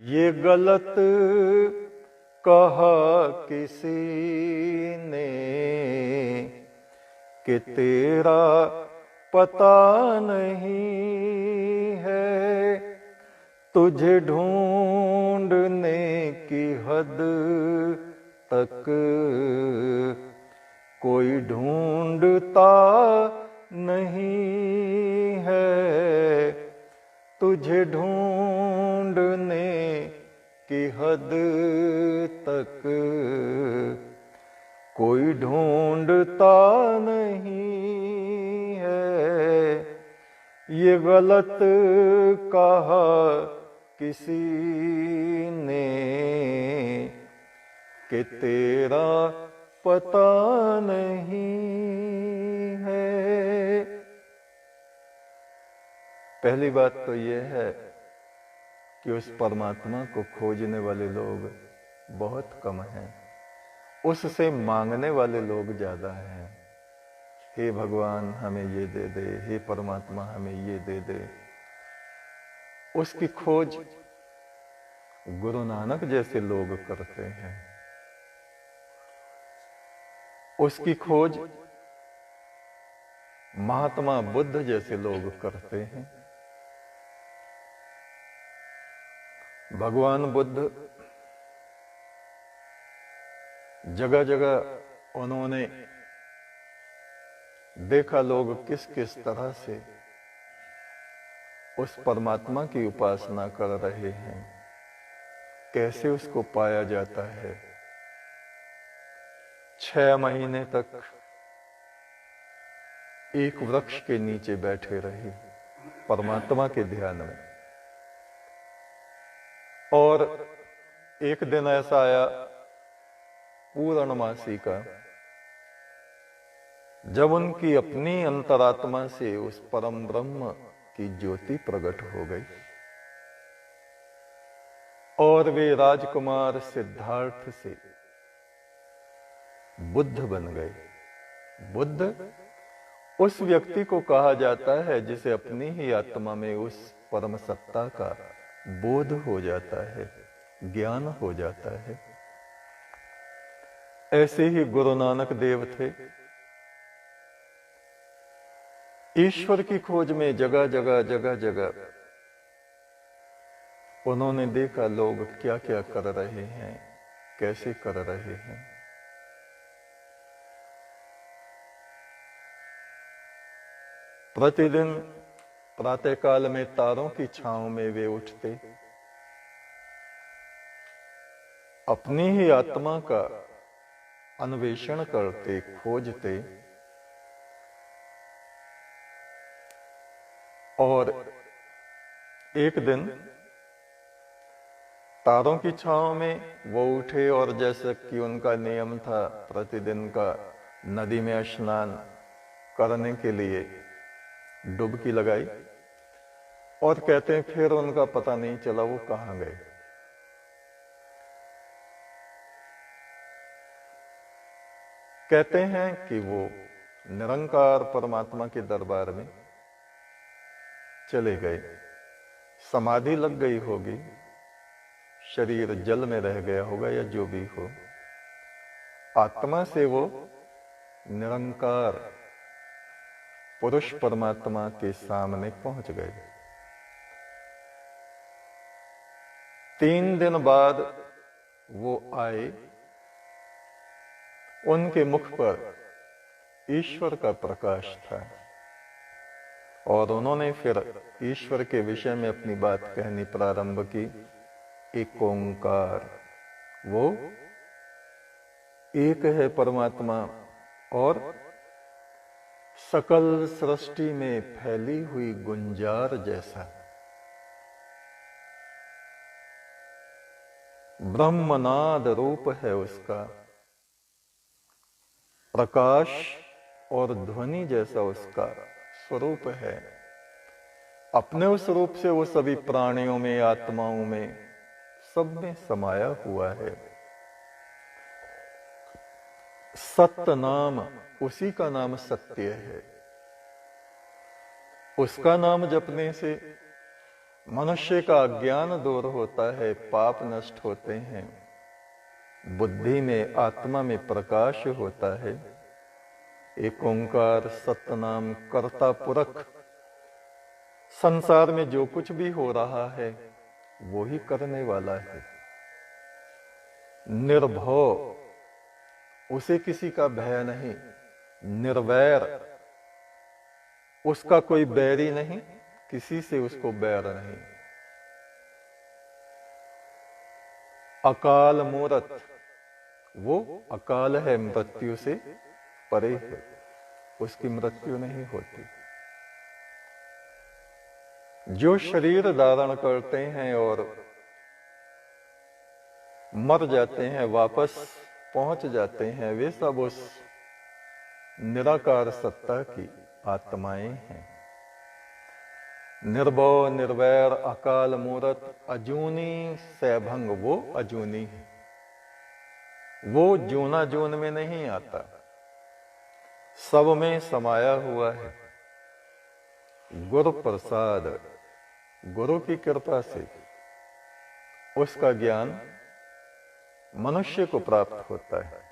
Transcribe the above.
ये गलत कहा किसी ने कि तेरा पता नहीं है, तुझे ढूंढने की हद तक कोई ढूंढता नहीं है, तुझे ढूंढने की हद तक कोई ढूंढता नहीं है। ये गलत कहा किसी ने कि तेरा पता नहीं है। पहली बात तो यह है कि उस परमात्मा को खोजने वाले लोग बहुत कम हैं, उससे मांगने वाले लोग ज्यादा हैं। हे भगवान हमें ये दे दे, हे परमात्मा हमें ये दे दे। उसकी खोज गुरु नानक जैसे लोग करते हैं, उसकी खोज महात्मा बुद्ध जैसे लोग करते हैं। भगवान बुद्ध जगह जगह उन्होंने देखा लोग किस किस तरह से उस परमात्मा की उपासना कर रहे हैं, कैसे उसको पाया जाता है। 6 महीने तक एक वृक्ष के नीचे बैठे रहे परमात्मा के ध्यान में, और एक दिन ऐसा आया पूर्णमासी का, जब उनकी अपनी अंतरात्मा से उस परम ब्रह्म की ज्योति प्रकट हो गई और वे राजकुमार सिद्धार्थ से बुद्ध बन गए। बुद्ध उस व्यक्ति को कहा जाता है जिसे अपनी ही आत्मा में उस परम सत्ता का बोध हो जाता है, ज्ञान हो जाता है। ऐसे ही गुरु नानक देव थे, ईश्वर की खोज में जगह जगह उन्होंने देखा लोग क्या क्या कर रहे हैं, कैसे कर रहे हैं। प्रतिदिन प्रातःकाल में तारों की छांव में वे उठते, अपनी ही आत्मा का अन्वेषण करते, खोजते, और एक दिन तारों की छांव में वो उठे और जैसे कि उनका नियम था प्रतिदिन का, नदी में स्नान करने के लिए डुबकी लगाई, और कहते हैं फिर उनका पता नहीं चला वो कहां गए। कहते हैं कि वो निरंकार परमात्मा के दरबार में चले गए, समाधि लग गई होगी, शरीर जल में रह गया होगा या जो भी हो, आत्मा से वो निरंकार पुरुष परमात्मा के सामने पहुंच गए। 3 दिन बाद वो आए, उनके मुख पर ईश्वर का प्रकाश था, और उन्होंने फिर ईश्वर के विषय में अपनी बात कहनी प्रारंभ की। एक ओंकार, वो एक है परमात्मा और सकल सृष्टि में फैली हुई गुंजार जैसा ब्रह्मनाद रूप है उसका, प्रकाश और ध्वनि जैसा उसका स्वरूप है। अपने उस रूप से वो सभी प्राणियों में, आत्माओं में, सब में समाया हुआ है। सत्य नाम, उसी का नाम सत्य है। उसका नाम जपने से मनुष्य का अज्ञान दूर होता है, पाप नष्ट होते हैं, बुद्धि में आत्मा में प्रकाश होता है। एक ओंकार सतनाम कर्ता पुरख, संसार में जो कुछ भी हो रहा है वो ही करने वाला है। निर्भव, उसे किसी का भय नहीं। निर्वैर, उसका कोई बैरी नहीं, किसी से उसको बैर नहीं। अकाल मूरत, वो अकाल है, मृत्यु से परे है, उसकी मृत्यु नहीं होती। जो शरीर धारण करते हैं और मर जाते हैं, वापस पहुंच जाते हैं, वे सब उस निराकार सत्ता की आत्माएं हैं। निर्भव, निर्वैर, अकाल मूरत, अजूनी सैभंग, वो अजूनी है, वो जूना जून में नहीं आता, सब में समाया हुआ है। गुरु प्रसाद, गुरु की कृपा से उसका ज्ञान मनुष्य को प्राप्त होता है।